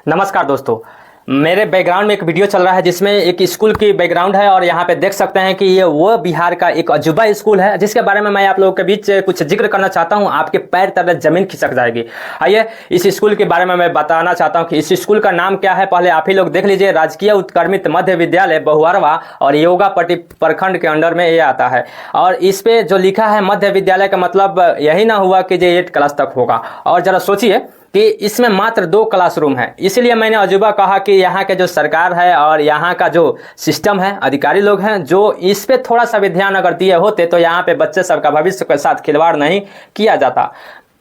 नमस्कार दोस्तों। मेरे बैकग्राउंड में एक वीडियो चल रहा है जिसमें एक स्कूल की बैकग्राउंड है और यहाँ पे देख सकते हैं कि ये वो बिहार का एक अजूबा स्कूल है जिसके बारे में मैं आप लोगों के बीच कुछ जिक्र करना चाहता हूँ। आपके पैर तले जमीन खिसक जाएगी। आइए इस स्कूल के बारे में मैं बताना चाहता हूँ कि इस स्कूल का नाम क्या है। पहले आप ही लोग देख लीजिए। राजकीय उत्क्रमित मध्य विद्यालय बहुअरवा और योगापट्टी प्रखंड के अंडर में ये आता है। और इस पे जो लिखा है मध्य विद्यालय का मतलब यही ना हुआ कि ये 8 क्लास तक होगा। और जरा सोचिए कि इसमें मात्र 2 क्लासरूम है। इसलिए मैंने अजूबा कहा कि यहाँ के जो सरकार है और यहाँ का जो सिस्टम है, अधिकारी लोग हैं, जो इस पे थोड़ा सा भी ध्यान अगर दिए होते तो यहाँ पे बच्चे सबका भविष्य के साथ खिलवाड़ नहीं किया जाता।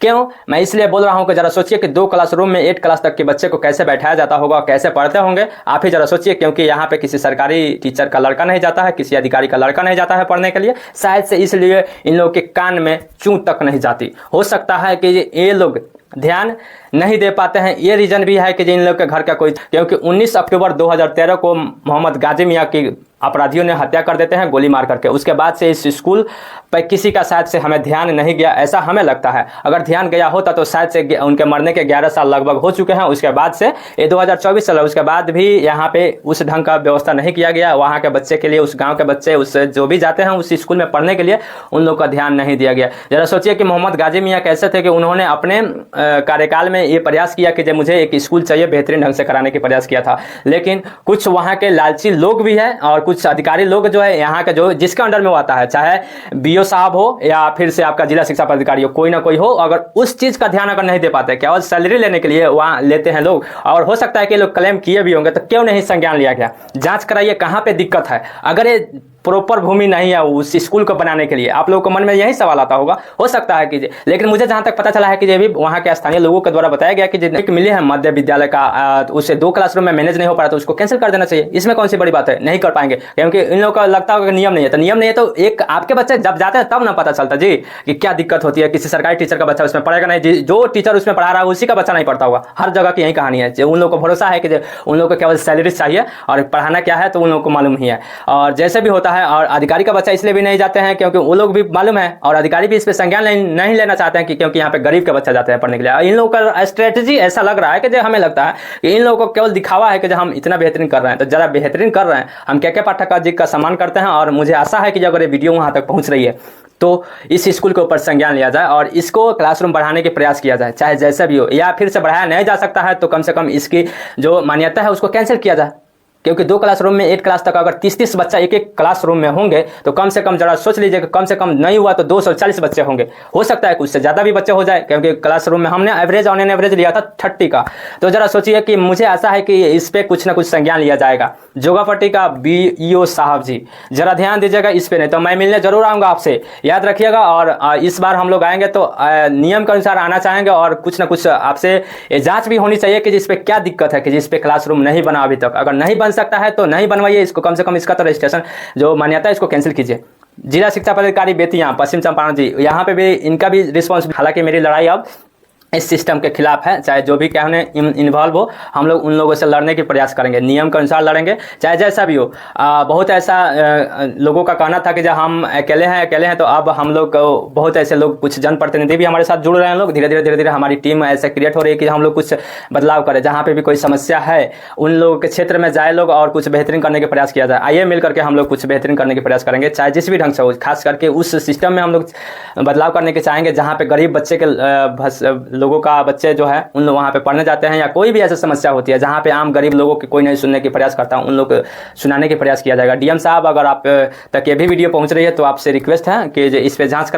क्यों मैं इसलिए बोल रहा हूँ कि जरा सोचिए कि 2 क्लासरूम में 8 क्लास तक के बच्चे को कैसे बैठाया जाता होगा, कैसे पढ़ते होंगे। आप ही जरा सोचिए, क्योंकि यहाँ पे किसी सरकारी टीचर का लड़का नहीं जाता है, किसी अधिकारी का लड़का नहीं जाता है पढ़ने के लिए। शायद से इसलिए इन लोगों के कान में चूं तक नहीं जाती। हो सकता है कि ये लोग ध्यान नहीं दे पाते हैं। ये रीजन भी है कि इन लोग के घर का कोई, क्योंकि 19 अक्टूबर 2013 को मोहम्मद गाजी मियाँ की अपराधियों ने हत्या कर देते हैं गोली मार करके। उसके बाद से इस स्कूल पर किसी का शायद से हमें ध्यान नहीं गया, ऐसा हमें लगता है। अगर ध्यान गया होता तो शायद से उनके मरने के 11 साल लगभग हो चुके हैं। उसके बाद से ये 2024 चला, उसके बाद भी यहाँ पे उस ढंग का व्यवस्था नहीं किया गया। वहाँ के बच्चे के लिए, उस गाँव के बच्चे उस जो भी जाते हैं उस स्कूल में पढ़ने के लिए, उन लोग का ध्यान नहीं दिया गया। जरा सोचिए कि मोहम्मद गाजी मियाँ कैसे थे कि उन्होंने अपने कार्यकाल में ये प्रयास किया कि मुझे एक स्कूल चाहिए, बेहतरीन ढंग से कराने की प्रयास किया था। लेकिन कुछ वहाँ के लालची लोग भी हैं और कुछ अधिकारी लोग जो है यहाँ का, जो जिसके अंडर में वो आता है, चाहे बीओ साहब हो या फिर से आपका जिला शिक्षा पदाधिकारी हो, कोई ना कोई हो, अगर उस चीज का ध्यान अगर नहीं दे पाते, केवल सैलरी लेने के लिए वहाँ लेते हैं लोग। और हो सकता है कि लोग क्लेम किए भी होंगे, तो क्यों नहीं संज्ञान लिया गया? जांच कराइए कहाँ पे दिक्कत है। अगर ये प्रॉपर भूमि नहीं है उस स्कूल को बनाने के लिए, आप लोगों को मन में यही सवाल आता होगा। हो सकता है कि, लेकिन मुझे जहां तक पता चला है कि ये भी वहां के स्थानीय लोगों के द्वारा बताया गया कि जितने मिले हैं मध्य विद्यालय का, उसे 2 क्लासरूम में मैनेज नहीं हो पा रहा तो उसको कैंसिल कर देना चाहिए। इसमें कौन सी बड़ी बात है? नहीं कर पाएंगे क्योंकि इन लोगों का लगता होगा कि नियम नहीं है। तो नियम नहीं है तो एक आपके बच्चे जब जाते हैं तब ना पता चलता जी कि क्या दिक्कत होती है। किसी सरकारी टीचर का बच्चा उसमें पढ़ेगा नहीं, जो टीचर उसमें पढ़ा रहा है उसी का बच्चा नहीं पढ़ता होगा। हर जगह की यही कहानी है। उन लोगों को भरोसा है कि उन लोगों को केवल सैलरी चाहिए और पढ़ाना क्या है तो उन लोगों को मालूम ही है। और जैसे भी होता है, और अधिकारी का बच्चा इसलिए भी नहीं जाते हैं क्योंकि वो लोग भी मालूम है और अधिकारी भी इस पे संज्ञान नहीं लेना चाहते हैं कि क्योंकि यहाँ पे गरीब के बच्चा जाते हैं पढ़ने के लिए। इन लोगों का स्ट्रेटजी ऐसा लग रहा है कि जो हमें लगता है कि इन लोगों को केवल दिखावा है कि जो हम इतना बेहतरीन कर रहे हैं। तो जरा बेहतरीन कर रहे हैं, हम के पाठक जी का सम्मान करते हैं और मुझे आशा है कि अगर ये वीडियो वहां तक पहुंच रही है तो इस स्कूल के ऊपर संज्ञान लिया जाए और इसको क्लासरूम बढ़ाने के प्रयास किया जाए, चाहे जैसे भी हो। या फिर से बढ़ाया नहीं जा सकता है तो कम से कम इसकी जो मान्यता है उसको कैंसिल किया जाए। क्योंकि 2 क्लासरूम में 8 क्लास तक अगर 30-30 बच्चा एक क्लासरूम में होंगे तो कम से कम जरा सोच लीजिए कि कम से कम नहीं हुआ तो 240 बच्चे होंगे। हो सकता है कुछ से ज़्यादा भी बच्चे हो जाए क्योंकि क्लासरूम में हमने ऑन एन एवरेज लिया था 30 का। तो जरा सोचिए कि मुझे आशा है कि इस पर कुछ ना कुछ संज्ञान लिया जाएगा। जोगापट्टी का बीईओ साहब जी जरा ध्यान दीजिएगा इस पर, नहीं तो मैं मिलने जरूर आऊँगा आपसे, याद रखिएगा। और इस बार हम लोग आएंगे तो नियम के अनुसार आना चाहेंगे और कुछ ना कुछ आपसे जाँच भी होनी चाहिए कि जिस पे क्या दिक्कत है, कि जिस पे क्लासरूम नहीं बना अभी तक। अगर नहीं बन सकता है तो नहीं बनवाइए इसको, कम से कम इसका तो रजिस्ट्रेशन जो मान्यता है इसको कैंसिल कीजिए। जिला शिक्षा पदाधिकारी बेतिया पश्चिम चंपारण जी, यहाँ पे भी इनका भी रिस्पॉन्स। हालांकि मेरी लड़ाई अब इस सिस्टम के खिलाफ है, चाहे जो भी क्या उन्हें इन्वॉल्व हो, हम लोग उन लोगों से लड़ने की प्रयास करेंगे, नियम के अनुसार लड़ेंगे, चाहे जैसा भी हो। बहुत ऐसा लोगों का कहना था कि जब हम अकेले हैं तो अब हम लोग बहुत ऐसे लोग, कुछ जनप्रतिनिधि भी हमारे साथ जुड़ रहे हैं। लोग धीरे धीरे हमारी टीम ऐसे क्रिएट हो रही है कि हम लोग कुछ बदलाव करें। जहाँ पे भी कोई समस्या है उन लोगों के क्षेत्र में जाए लोग और कुछ बेहतरीन करने के प्रयास किया जाए। आइए मिल करके हम लोग कुछ बेहतरीन करने के प्रयास करेंगे, चाहे जिस भी ढंग से हो। खास करके उस सिस्टम में हम लोग बदलाव करने के चाहेंगे जहाँ पे गरीब बच्चे के लोगों का बच्चे जो है उन लोग वहाँ पे पढ़ने जाते हैं, या कोई भी ऐसी समस्या होती है जहाँ पे आम गरीब लोगों के कोई नहीं सुनने की प्रयास करता, उन लोग सुनाने के प्रयास किया जाएगा। डीएम साहब अगर आप तक ये भी वीडियो पहुँच रही है तो आपसे रिक्वेस्ट है कि इस पे जांच करें।